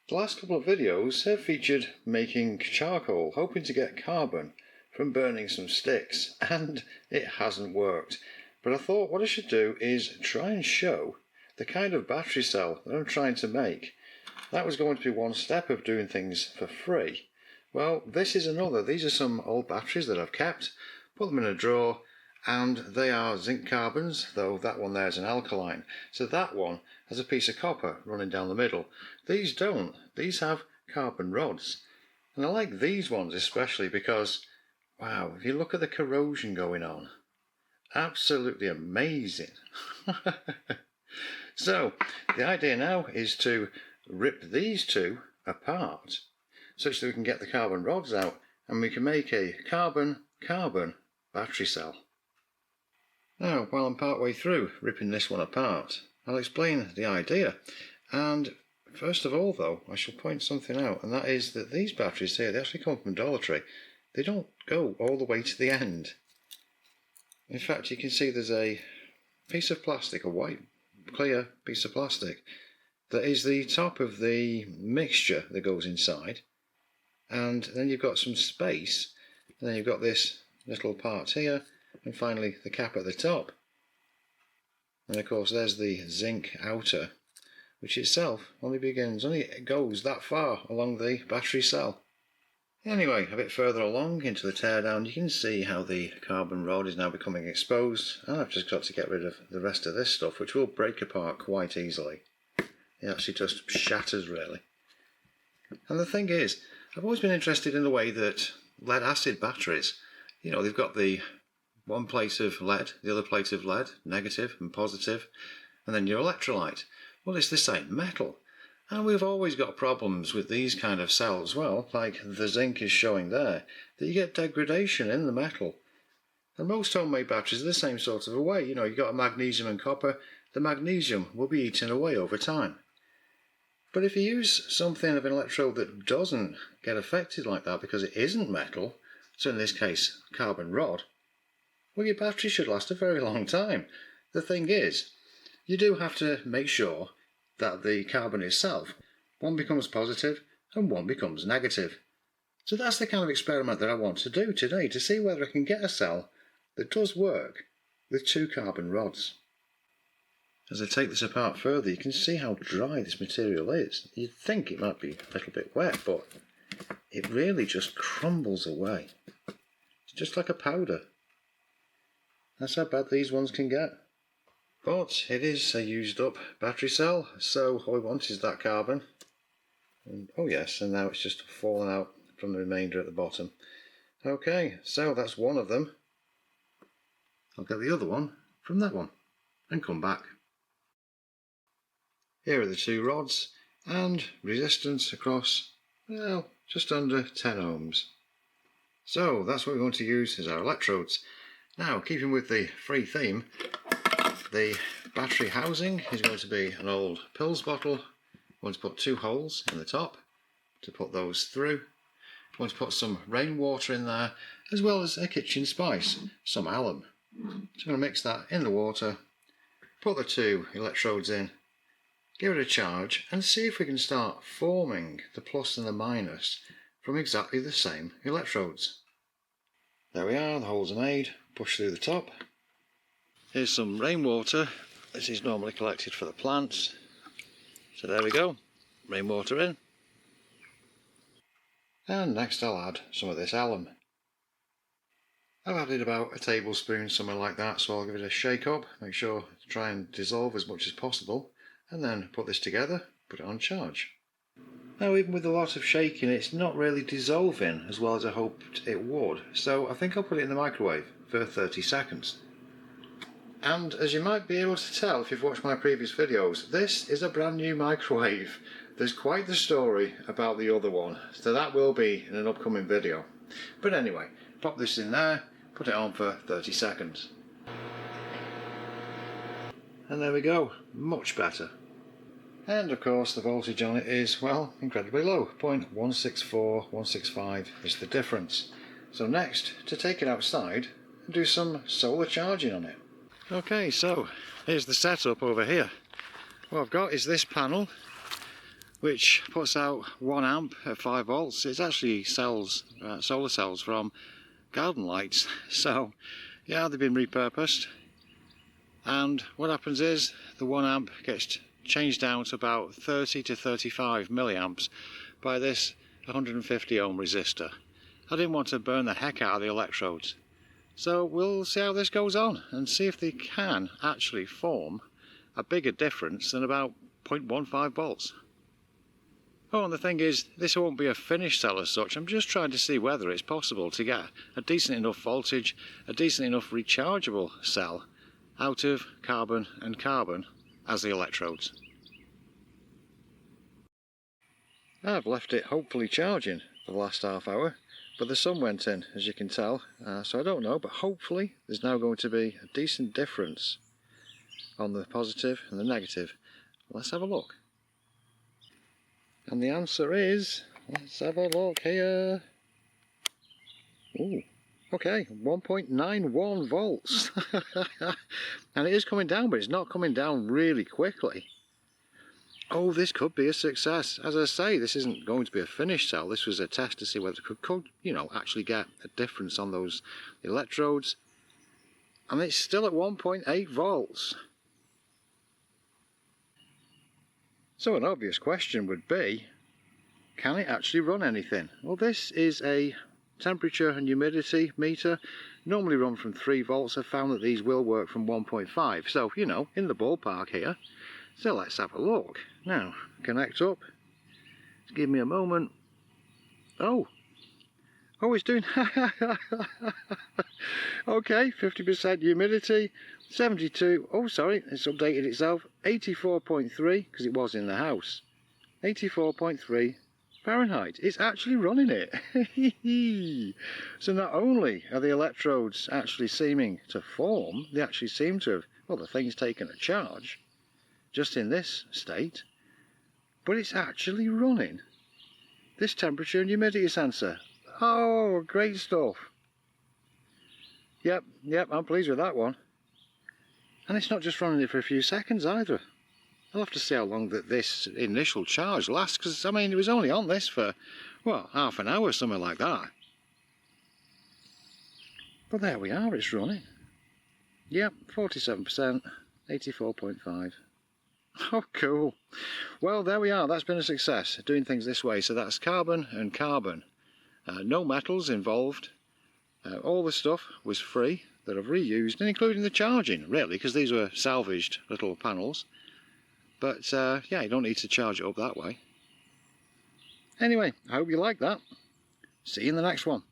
The last couple of videos have featured making charcoal, hoping to get carbon from burning some sticks, and it hasn't worked. But I thought what I should do is try and show the kind of battery cell that I'm trying to make. That was going to be one step of doing things for free. Well, this is another. These are some old batteries that I've kept, put them in a drawer, and they are zinc-carbons, though that one there is an alkaline. So that one has a piece of copper running down the middle. These don't. These have carbon rods. And I like these ones especially because, wow, if you look at the corrosion going on, absolutely amazing. So the idea now is to rip these two apart such that we can get the carbon rods out and we can make a carbon-carbon battery cell. Now, while I'm part way through ripping this one apart, I'll explain the idea. And first of all though, I shall point something out, and that is that these batteries here, they actually come from Dollar Tree. They don't go all the way to the end. In fact, you can see there's a piece of plastic, a white clear piece of plastic, that is the top of the mixture that goes inside. And then you've got some space, and then you've got this little part here, and finally the cap at the top. And of course there's the zinc outer, which itself only goes that far along the battery cell. Anyway, a bit further along into the teardown, you can see how the carbon rod is now becoming exposed, and I've just got to get rid of the rest of this stuff, which will break apart quite easily. It actually just shatters really. And the thing is, I've always been interested in the way that lead acid batteries, you know, they've got the one plate of lead, the other plate of lead, negative and positive, and then your electrolyte. Well, it's the same metal. And we've always got problems with these kind of cells, well, like the zinc is showing there, that you get degradation in the metal. And most homemade batteries are the same sort of a way. You know, you've got magnesium and copper, the magnesium will be eaten away over time. But if you use something of an electrode that doesn't get affected like that because it isn't metal, so in this case carbon rod, well, your battery should last a very long time. The thing is, you do have to make sure that the carbon itself, one becomes positive and one becomes negative. So that's the kind of experiment that I want to do today, to see whether I can get a cell that does work with two carbon rods. As I take this apart further, you can see how dry this material is. You'd think it might be a little bit wet, but it really just crumbles away. It's just like a powder. That's how bad these ones can get. But it is a used up battery cell, so all we want is that carbon. And, oh yes, and now it's just fallen out from the remainder at the bottom. Okay, so that's one of them. I'll get the other one from that one and come back. Here are the two rods, and resistance across, well, just under 10 ohms. So that's what we're going to use as our electrodes. Now, keeping with the free theme, the battery housing is going to be an old pills bottle. I'm going to put two holes in the top to put those through. I'm going to put some rainwater in there, as well as a kitchen spice, some alum. So I'm going to mix that in the water, put the two electrodes in, give it a charge, and see if we can start forming the plus and the minus from exactly the same electrodes. There we are, the holes are made, push through the top. Here's some rainwater. This is normally collected for the plants. So there we go, rainwater in. And next I'll add some of this alum. I've added about a tablespoon, something like that, so I'll give it a shake up, make sure to try and dissolve as much as possible, and then put this together, put it on charge. Now, even with a lot of shaking, it's not really dissolving as well as I hoped it would, so I think I'll put it in the microwave for 30 seconds. And as you might be able to tell if you've watched my previous videos, this is a brand new microwave. There's quite the story about the other one, so that will be in an upcoming video. But anyway, pop this in there, put it on for 30 seconds. And there we go, much better. And of course the voltage on it is, well, incredibly low, 0.164, 165 is the difference. So next, to take it outside and do some solar charging on it. Okay, so here's the setup over here. What I've got is this panel, which puts out 1 amp at 5 volts. It's actually cells, solar cells from garden lights. So yeah, they've been repurposed, and what happens is the 1 amp gets changed down to about 30 to 35 milliamps by this 150 ohm resistor. I didn't want to burn the heck out of the electrodes, so we'll see how this goes on and see if they can actually form a bigger difference than about 0.15 volts. Oh, and the thing is, this won't be a finished cell as such. I'm just trying to see whether it's possible to get a decent enough voltage, a decent enough rechargeable cell out of carbon and carbon as the electrodes. I've left it hopefully charging for the last half hour, but the sun went in, as you can tell, so I don't know, but hopefully there's now going to be a decent difference on the positive and the negative. Let's have a look. And the answer is, let's have a look here. Ooh, okay, 1.91 volts. And it is coming down, but it's not coming down really quickly. Oh, this could be a success. As I say, this isn't going to be a finished cell. This was a test to see whether it could you know, actually get a difference on those electrodes. And it's still at 1.8 volts. So an obvious question would be, can it actually run anything? Well, this is a temperature and humidity meter, normally run from 3 volts. I've found that these will work from 1.5, so you know, in the ballpark here. So let's have a look. Now, connect up. Just give me a moment. Oh, it's doing okay, 50% humidity, 72, oh sorry, it's updated itself, 84.3, because it was in the house, 84.3 Fahrenheit. It's actually running it. So not only are the electrodes actually seeming to form, they actually seem to have, well, the thing's taken a charge, just in this state, but it's actually running this temperature and humidity sensor. Oh, great stuff. Yep, I'm pleased with that one. And it's not just running it for a few seconds either. I'll have to see how long that this initial charge lasts, because I mean, it was only on this for, well, half an hour, something like that. But there we are, it's running. Yep, 47%, 84.5. Oh, cool. Well, there we are, that's been a success, doing things this way. So that's carbon and carbon. No metals involved. All the stuff was free that I've reused, and including the charging, really, because these were salvaged little panels. But yeah, you don't need to charge it up that way. Anyway, I hope you like that. See you in the next one.